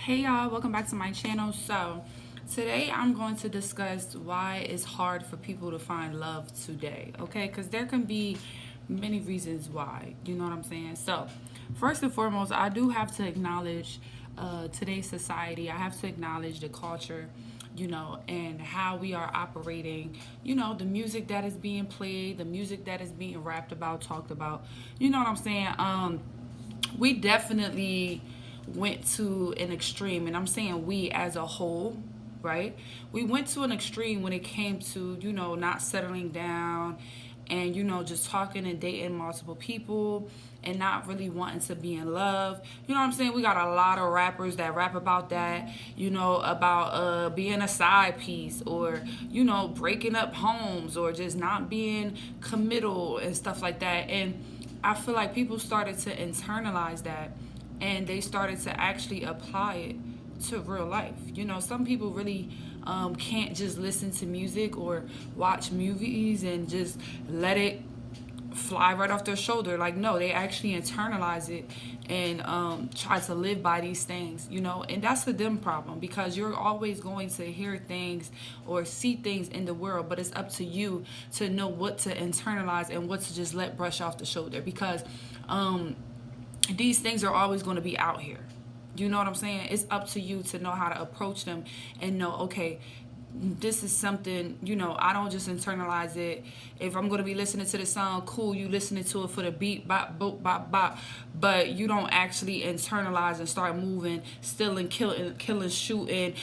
Hey y'all, welcome back to my channel. So today I'm going to discuss why it's hard for people to find love today, okay? Because there can be many reasons why, you know what I'm saying? So first and foremost, I do have to acknowledge today's society. I have to acknowledge the culture, and how we are operating, the music that is being played, the music that is being rapped about, talked about, you know what I'm saying? We definitely went to an extreme, and I'm saying we as a whole, right? We went to an extreme when it came to, not settling down and, just talking and dating multiple people and not really wanting to be in love. You know what I'm saying? We got a lot of rappers that rap about that, about being a side piece or, breaking up homes or just not being committal and stuff like that. And I feel like people started to internalize that and they started to actually apply it to real life. Some people really can't just listen to music or watch movies and just let it fly right off their shoulder. Like, no, they actually internalize it and try to live by these things, and that's a them problem, because you're always going to hear things or see things in the world, but it's up to you to know what to internalize and what to just let brush off the shoulder, because these things are always going to be out here. You know what I'm saying? It's up to you to know how to approach them and know, okay, this is something, I don't just internalize it. If I'm going to be listening to the song, cool, you listening to it for the beat, bop, boop, bop, bop, but you don't actually internalize and start moving, stealing, killing, shooting,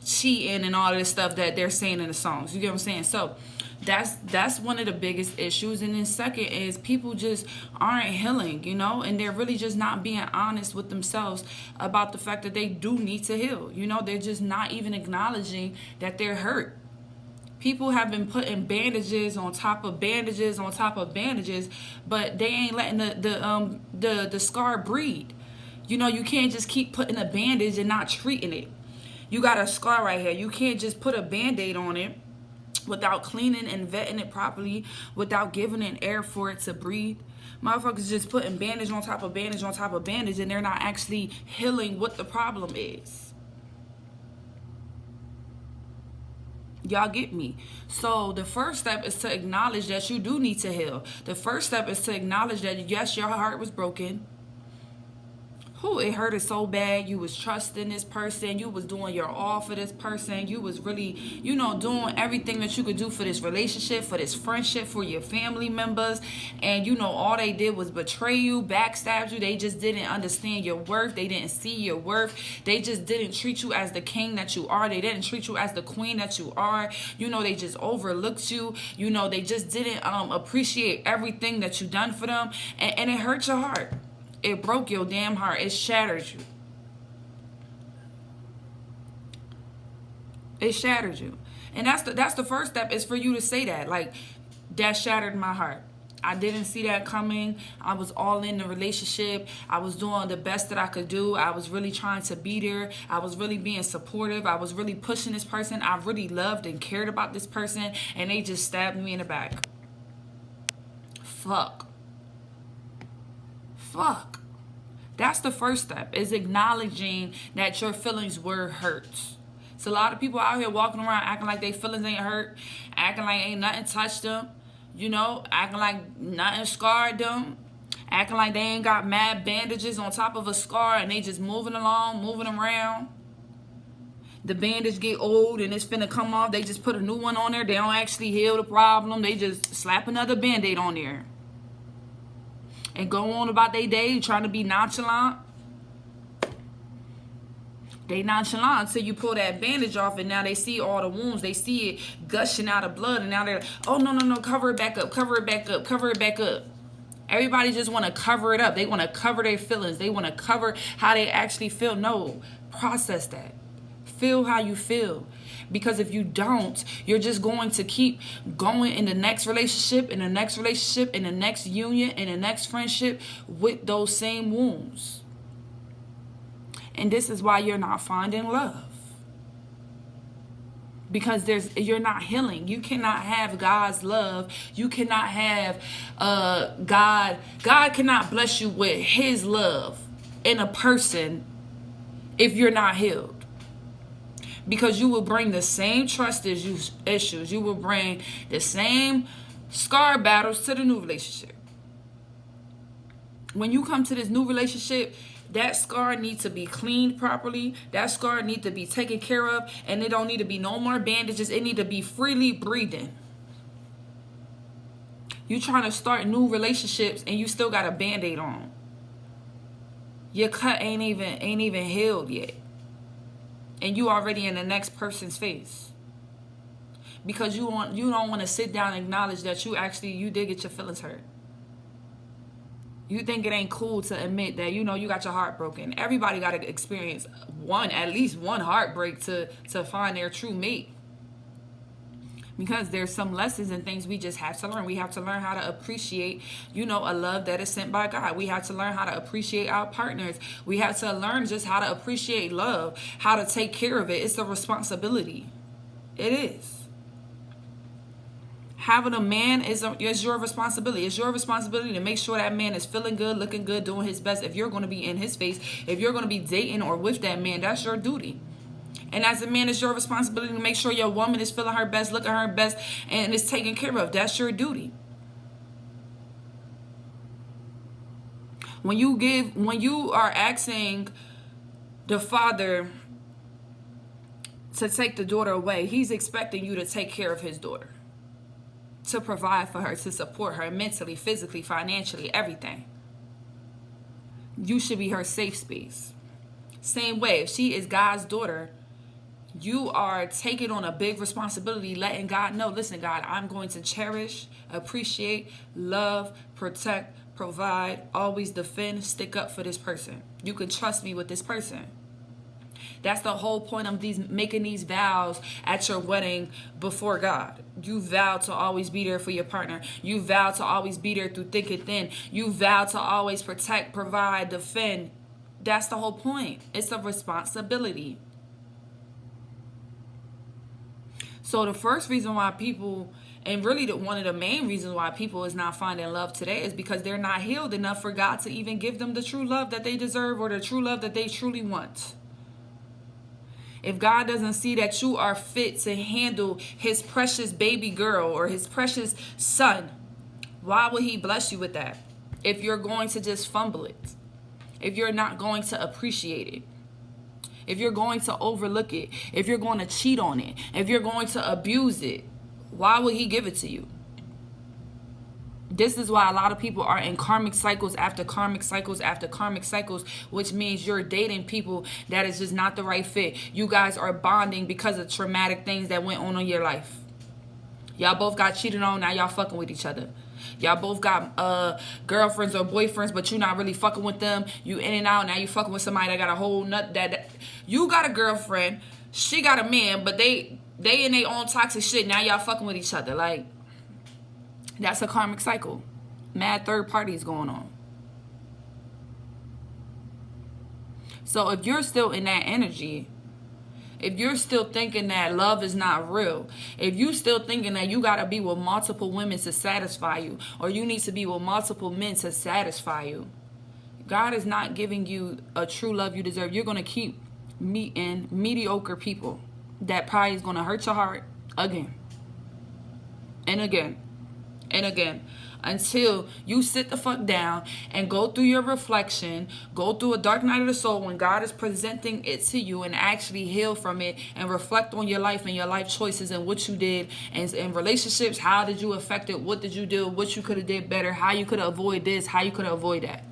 cheating and all this stuff that they're saying in the songs. You get what I'm saying? So that's one of the biggest issues. And then second is people just aren't healing, and they're really just not being honest with themselves about the fact that they do need to heal. They're just not even acknowledging that they're hurt. People have been putting bandages on top of bandages on top of bandages, but they ain't letting the scar breathe. You can't just keep putting a bandage and not treating it. You got a scar right here. You can't just put a band-aid on it without cleaning and vetting it properly, without giving it air for it to breathe. Motherfuckers just putting bandage on top of bandage on top of bandage, and they're not actually healing what the problem is. Y'all get me? So the first step is to acknowledge that you do need to heal. The first step is to acknowledge that, yes, your heart was broken. It hurted so bad. You was trusting this person. You was doing your all for this person. You was really, doing everything that you could do for this relationship, for this friendship, for your family members. And, all they did was betray you, backstab you. They just didn't understand your worth. They didn't see your worth. They just didn't treat you as the king that you are. They didn't treat you as the queen that you are. They just overlooked you. They just didn't appreciate everything that you done for them. And it hurt your heart. It broke your damn heart. It shattered you. It shattered you. And that's the first step, is for you to say that. Like, that shattered my heart. I didn't see that coming. I was all in the relationship. I was doing the best that I could do. I was really trying to be there. I was really being supportive. I was really pushing this person. I really loved and cared about this person. And they just stabbed me in the back. Fuck. That's the first step, is acknowledging that your feelings were hurt. So a lot of people out here walking around acting like their feelings ain't hurt, acting like ain't nothing touched them, acting like nothing scarred them, acting like they ain't got mad bandages on top of a scar and they just moving along, moving around. The bandage get old and it's finna come off. They just put a new one on there. They don't actually heal the problem. They just slap another band-aid on there and go on about their day trying to be nonchalant. They nonchalant until you pull that bandage off, and now they see all the wounds. They see it gushing out of blood, and now they're like, oh, no, cover it back up, cover it back up, cover it back up. Everybody just want to cover it up. They want to cover their feelings. They want to cover how they actually feel. No, process that. Feel how you feel. Because if you don't, you're just going to keep going in the next relationship, in the next relationship, in the next union, in the next friendship with those same wounds. And this is why you're not finding love. Because you're not healing. You cannot have God's love. You cannot have God. God cannot bless you with his love in a person if you're not healed. Because you will bring the same trust issues. You will bring the same scar battles to the new relationship. When you come to this new relationship, that scar needs to be cleaned properly. That scar needs to be taken care of. And it don't need to be no more bandages. It need to be freely breathing. You trying to start new relationships and you still got a band-aid on. Your cut ain't even healed yet. And you already in the next person's face. Because you don't want to sit down and acknowledge that you did get your feelings hurt. You think it ain't cool to admit that, you got your heart broken. Everybody got to experience at least one heartbreak to find their true mate. Because there's some lessons and things we just have to learn. We have to learn how to appreciate, a love that is sent by God. We have to learn how to appreciate our partners. We have to learn just how to appreciate love, how to take care of it. It's a responsibility. It is. Having a man is your responsibility. It's your responsibility to make sure that man is feeling good, looking good, doing his best. If you're going to be in his face, if you're going to be dating or with that man, that's your duty. And as a man, it's your responsibility to make sure your woman is feeling her best, looking her best, and is taken care of. That's your duty. When you are asking the father to take the daughter away, he's expecting you to take care of his daughter, to provide for her, to support her mentally, physically, financially, everything. You should be her safe space. Same way, if she is God's daughter, you are taking on a big responsibility, letting God know, listen, God, I'm going to cherish, appreciate, love, protect, provide, always defend, stick up for this person. You can trust me with this person. That's the whole point of making these vows at your wedding before God. You vow to always be there for your partner. You vow to always be there through thick and thin. You vow to always protect, provide, defend. That's the whole point. It's a responsibility. So the first reason why people, and really one of the main reasons why people is not finding love today, is because they're not healed enough for God to even give them the true love that they deserve, or the true love that they truly want. If God doesn't see that you are fit to handle his precious baby girl or his precious son, why would he bless you with that? If you're going to just fumble it, if you're not going to appreciate it, if you're going to overlook it, if you're going to cheat on it, if you're going to abuse it, why would he give it to you? This is why a lot of people are in karmic cycles after karmic cycles after karmic cycles, which means you're dating people that is just not the right fit. You guys are bonding because of traumatic things that went on in your life. Y'all both got cheated on, now y'all fucking with each other. Y'all both got girlfriends or boyfriends, but you're not really fucking with them. You in and out, now you fucking with somebody that got a whole nut that you got a girlfriend, she got a man, but they in their own toxic shit. Now y'all fucking with each other. Like, that's a karmic cycle. Mad third parties going on. So if you're still in that energy, if you're still thinking that love is not real, if you still thinking that you got to be with multiple women to satisfy you, or you need to be with multiple men to satisfy you, God is not giving you a true love you deserve. You're going to keep meeting mediocre people that probably is going to hurt your heart again and again and again, until you sit the fuck down and go through your reflection, go through a dark night of the soul when God is presenting it to you, and actually heal from it and reflect on your life and your life choices and what you did, and in relationships, how did you affect it, what did you do, what you could have did better, how you could have avoided this, how you could have avoided that.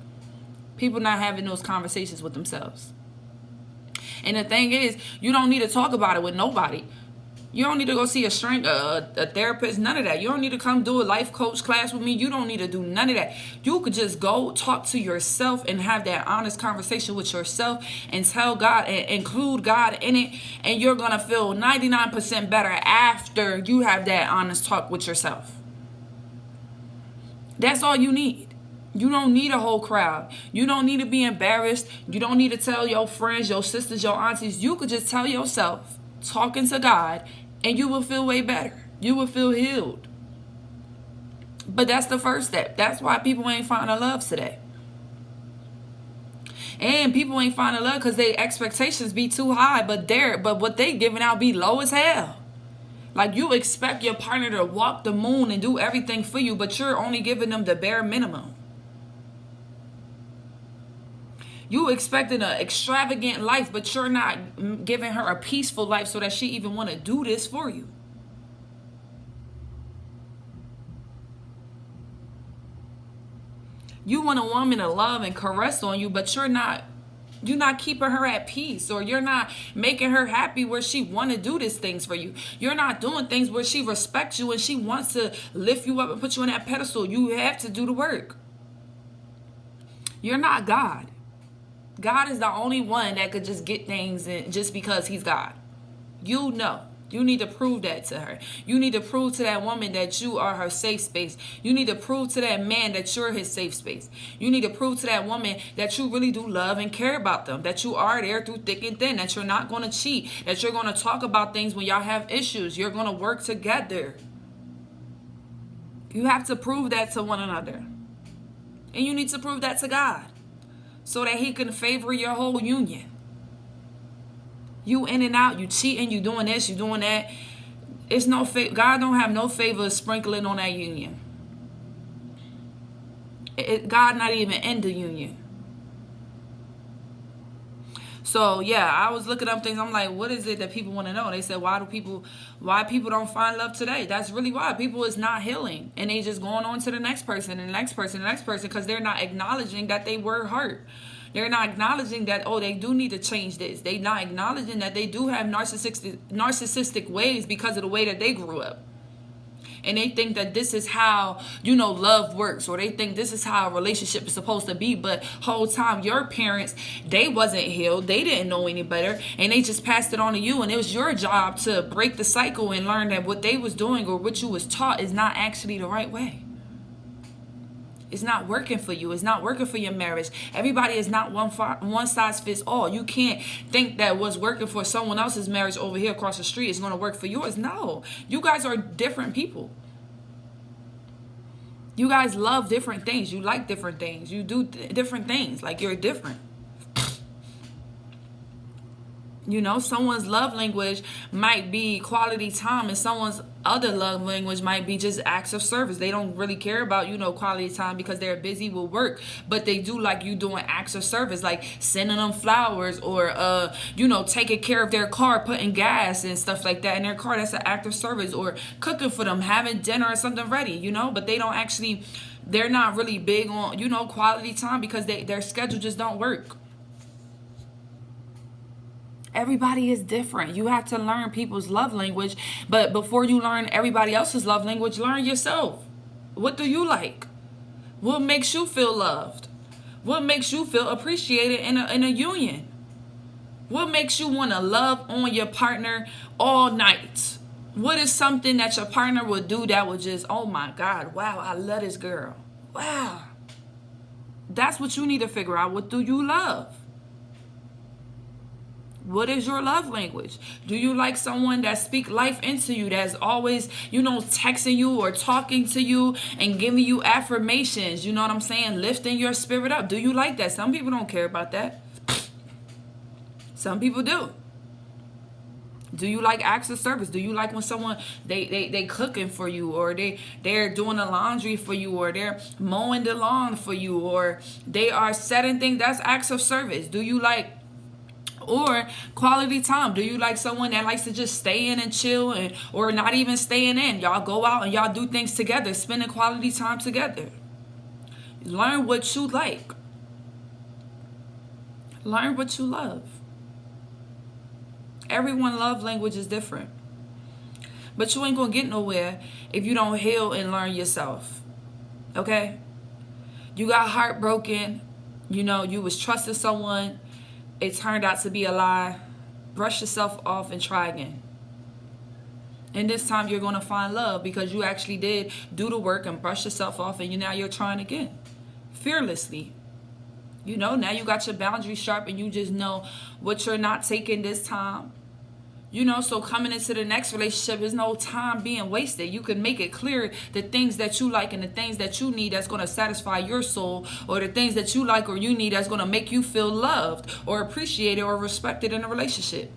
People not having those conversations with themselves. And the thing is, you don't need to talk about it with nobody. You don't need to go see a therapist, none of that. You don't need to come do a life coach class with me. You don't need to do none of that. You could just go talk to yourself and have that honest conversation with yourself and tell God and include God in it. And you're going to feel 99% better after you have that honest talk with yourself. That's all you need. You don't need a whole crowd. You don't need to be embarrassed. You don't need to tell your friends, your sisters, your aunties. You could just tell yourself, talking to God, and you will feel way better. You will feel healed. But that's the first step. That's why people ain't finding love today. And people ain't finding love because their expectations be too high, but what they giving out be low as hell. Like, you expect your partner to walk the moon and do everything for you, but you're only giving them the bare minimum. You expecting an extravagant life, but you're not giving her a peaceful life so that she even want to do this for you. You want a woman to love and caress on you, but you're not keeping her at peace, or you're not making her happy where she want to do these things for you. You're not doing things where she respects you and she wants to lift you up and put you on that pedestal. You have to do the work. You're not God. God is the only one that could just get things in just because he's God. You know. You need to prove that to her. You need to prove to that woman that you are her safe space. You need to prove to that man that you're his safe space. You need to prove to that woman that you really do love and care about them, that you are there through thick and thin, that you're not going to cheat, that you're going to talk about things when y'all have issues. You're going to work together. You have to prove that to one another. And you need to prove that to God so that he can favor your whole union. You in and out, you cheating, you doing this, you doing that. It's no God don't have no favor sprinkling on that union. God not even in the union. So yeah, I was looking up things. I'm like, what is it that people want to know? They said, why people don't find love today? That's really why. People is not healing, and they just going on to the next person and the next person, the next person, because they're not acknowledging that they were hurt. They're not acknowledging that, oh, they do need to change this. They're not acknowledging that they do have narcissistic ways because of the way that they grew up. And they think that this is how, love works, or they think this is how a relationship is supposed to be. But whole time, your parents, they wasn't healed. They didn't know any better. And they just passed it on to you. And it was your job to break the cycle and learn that what they was doing or what you was taught is not actually the right way. It's not working for you. It's not working for your marriage. Everybody is not one size fits all. You can't think that what's working for someone else's marriage over here across the street is going to work for yours. No. You guys are different people. You guys love different things. You like different things. You do different things. Like, you're different. Someone's love language might be quality time, and someone's other love language might be just acts of service. They don't really care about, quality time because they're busy with work, but they do like you doing acts of service, like sending them flowers or, taking care of their car, putting gas and stuff like that in their car. That's an act of service. Or cooking for them, having dinner or something ready, but they're not really big on, quality time because their schedule just don't work. Everybody is different. You have to learn people's love language. But before you learn everybody else's love language, learn yourself. What do you like? What makes you feel loved? What makes you feel appreciated in a union? What makes you want to love on your partner all night? What is something that your partner would do that would just, oh my God, wow, I love this girl. Wow. That's what you need to figure out. What do you love? What is your love language? Do you like someone that speak life into you, that's always, texting you or talking to you and giving you affirmations, you know what I'm saying? Lifting your spirit up. Do you like that? Some people don't care about that. Some people do. Do you like acts of service? Do you like when someone, they cooking for you, or they're doing the laundry for you, or they're mowing the lawn for you, or they are setting things? That's acts of service. Do you like, or quality time? Do you like someone that likes to just stay in and chill, or not even staying in? Y'all go out and y'all do things together, spending quality time together. Learn what you like. Learn what you love. Everyone's love language is different. But you ain't going to get nowhere if you don't heal and learn yourself. Okay? You got heartbroken. You was trusting someone. It turned out to be a lie. Brush yourself off and try again. And this time you're going to find love because you actually did do the work and brush yourself off, and now you're trying again. Fearlessly. Now you got your boundaries sharp and you just know what you're not taking this time. You know, so coming into the next relationship is no time being wasted. You can make it clear the things that you like and the things that you need that's going to satisfy your soul, or the things that you like or you need that's going to make you feel loved or appreciated or respected in a relationship.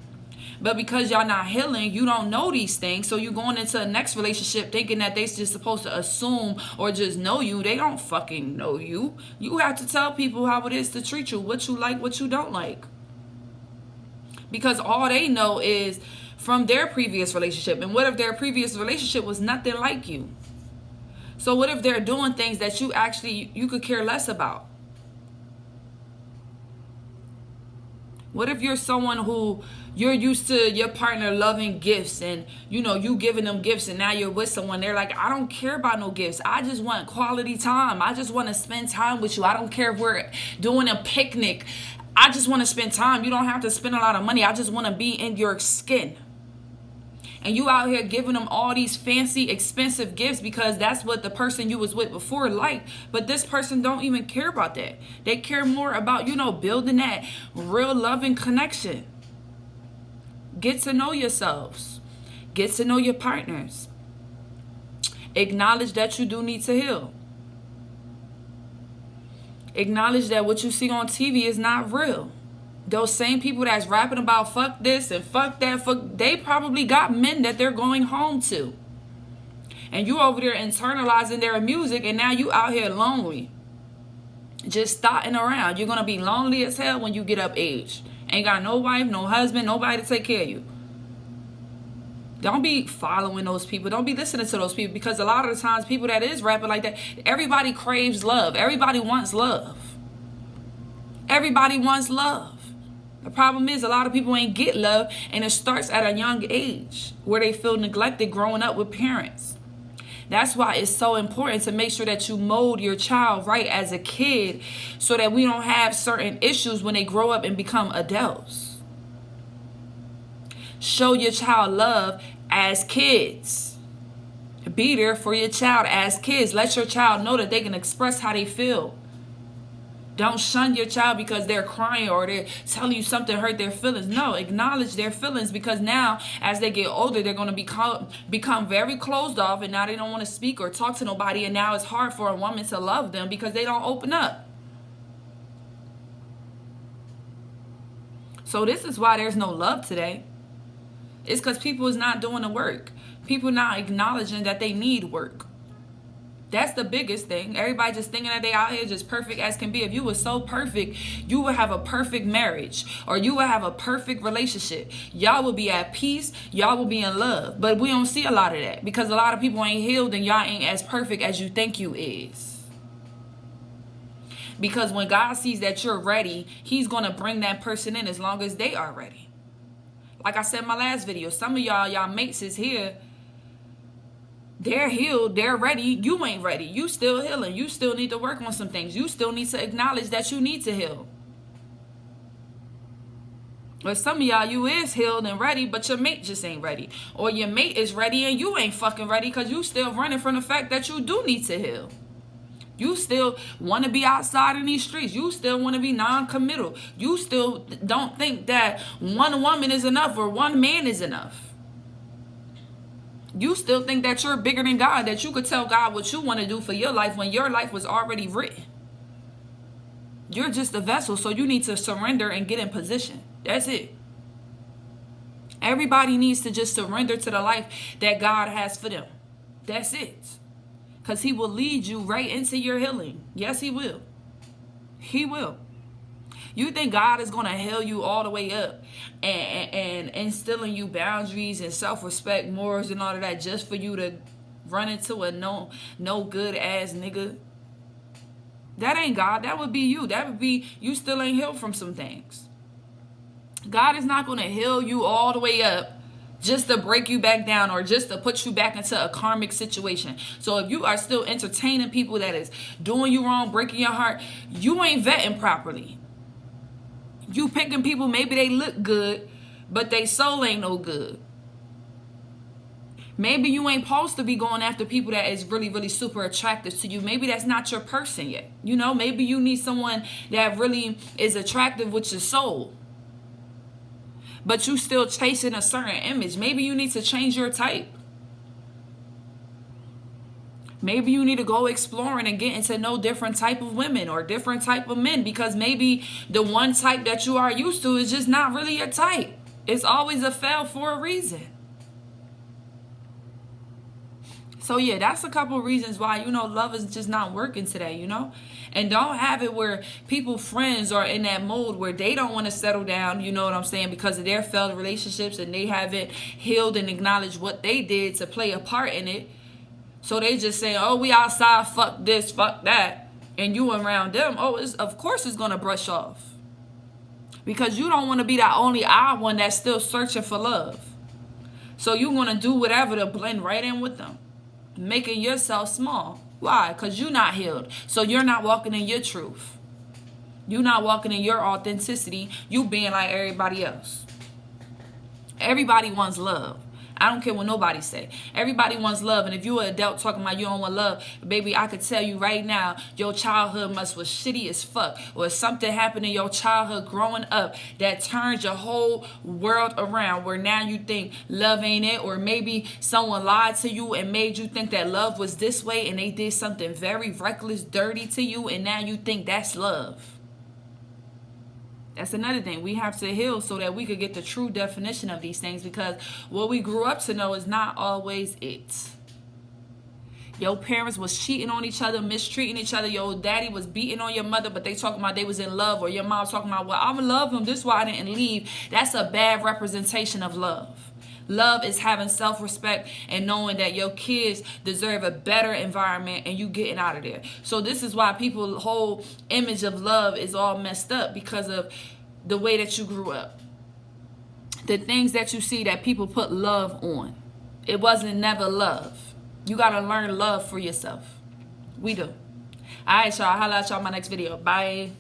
But because y'all not healing, you don't know these things. So you going into the next relationship thinking that they just supposed to assume or just know you. They don't fucking know you. You have to tell people how it is to treat you, what you like, what you don't like. Because all they know is from their previous relationship. And what if their previous relationship was nothing like you? So what if they're doing things that you could care less about? What if you're someone who you're used to your partner loving gifts and, you know, you giving them gifts, and now you're with someone, they're like, I don't care about no gifts. I just want quality time. I just want to spend time with you. I don't care if we're doing a picnic. I just want to spend time. You don't have to spend a lot of money. I just want to be in your skin. And you out here giving them all these fancy, expensive gifts because that's what the person you was with before liked. But this person don't even care about that. They care more about, you know, building that real loving connection. Get to know yourselves. Get to know your partners. Acknowledge that you do need to heal. Acknowledge that what you see on TV is not real. Those same people that's rapping about fuck this and fuck that, they probably got men that they're going home to. And you over there internalizing their music, and now you out here lonely. Just starting around. You're going to be lonely as hell when you get up age. Ain't got no wife, no husband, nobody to take care of you. Don't be following those people. Don't be listening to those people, because a lot of the times people that is rapping like that, everybody craves love. Everybody wants love. Everybody wants love. The problem is a lot of people ain't get love, and it starts at a young age where they feel neglected growing up with parents. That's why it's so important to make sure that you mold your child right as a kid so that we don't have certain issues when they grow up and become adults. Show your child love as kids. Be there for your child as kids. Let your child know that they can express how they feel. Don't shun your child because they're crying or they're telling you something hurt their feelings. No, acknowledge their feelings, because now as they get older, they're going to become very closed off, and now they don't want to speak or talk to nobody, and now it's hard for a woman to love them because they don't open up. So this is why there's no love today. It's because people is not doing the work. People not acknowledging that they need work. That's the biggest thing. Everybody just thinking that they out here just perfect as can be. If you were so perfect, you would have a perfect marriage, or you would have a perfect relationship. Y'all will be at peace. Y'all will be in love. But we don't see a lot of that because a lot of people ain't healed, and y'all ain't as perfect as you think you is. Because when God sees that you're ready, he's going to bring that person in as long as they are ready. Like I said in my last video, some of y'all mates is here. They're healed. They're ready. You ain't ready. You still healing. You still need to work on some things. You still need to acknowledge that you need to heal. But some of y'all, you is healed and ready, but your mate just ain't ready. Or your mate is ready and you ain't fucking ready because you still running from the fact that you do need to heal. You still want to be outside in these streets. You still want to be non-committal. You still don't think that one woman is enough or one man is enough. You still think that you're bigger than God, that you could tell God what you want to do for your life when your life was already written. You're just a vessel, so you need to surrender and get in position. That's it. Everybody needs to just surrender to the life that God has for them. That's it. Because he will lead you right into your healing. Yes, he will. He will. You think God is going to heal you all the way up and instilling you boundaries and self-respect, morals and all of that just for you to run into a no good ass nigga? That ain't God. That would be you. That would be you still ain't healed from some things. God is not going to heal you all the way up just to break you back down or just to put you back into a karmic situation. So if you are still entertaining people that is doing you wrong, breaking your heart, you ain't vetting properly. You picking people, maybe they look good, but they soul ain't no good. Maybe you ain't supposed to be going after people that is really, really super attractive to you. Maybe that's not your person yet. You know, maybe you need someone that really is attractive with your soul. but you still chasing a certain image. Maybe you need to change your type. Maybe you need to go exploring and getting to know different type of women or different type of men, because maybe the one type that you are used to is just not really your type. It's always a fail for a reason. So yeah, that's a couple of reasons why, love is just not working today, And don't have it where people, friends, are in that mode where they don't want to settle down, you know what I'm saying, because of their failed relationships, and they haven't healed and acknowledged what they did to play a part in it. So they just say, oh, we outside, fuck this, fuck that. And you around them, of course it's going to brush off. Because you don't want to be the only odd one that's still searching for love. So you're going to do whatever to blend right in with them, making yourself small. Why? Because you're not healed. So you're not walking in your truth. You're not walking in your authenticity. You being like everybody else. Everybody wants love. I don't care what nobody say. Everybody wants love. And if you're an adult talking about you don't want love, baby, I could tell you right now, your childhood was shitty as fuck. Or something happened in your childhood growing up that turned your whole world around, where now you think love ain't it. Or maybe someone lied to you and made you think that love was this way, and they did something very reckless, dirty to you, and now you think that's love. That's another thing. We have to heal so that we could get the true definition of these things, because what we grew up to know is not always it. Your parents was cheating on each other, mistreating each other. Your daddy was beating on your mother, but they talking about they was in love. Or your mom talking about, well, I'm in love him, this is why I didn't leave. That's a bad representation of love. Love is having self-respect and knowing that your kids deserve a better environment and you getting out of there. So this is why people's whole image of love is all messed up, because of the way that you grew up. The things that you see that people put love on. It wasn't never love. You got to learn love for yourself. We do. All right, y'all. Holla at y'all in my next video. Bye.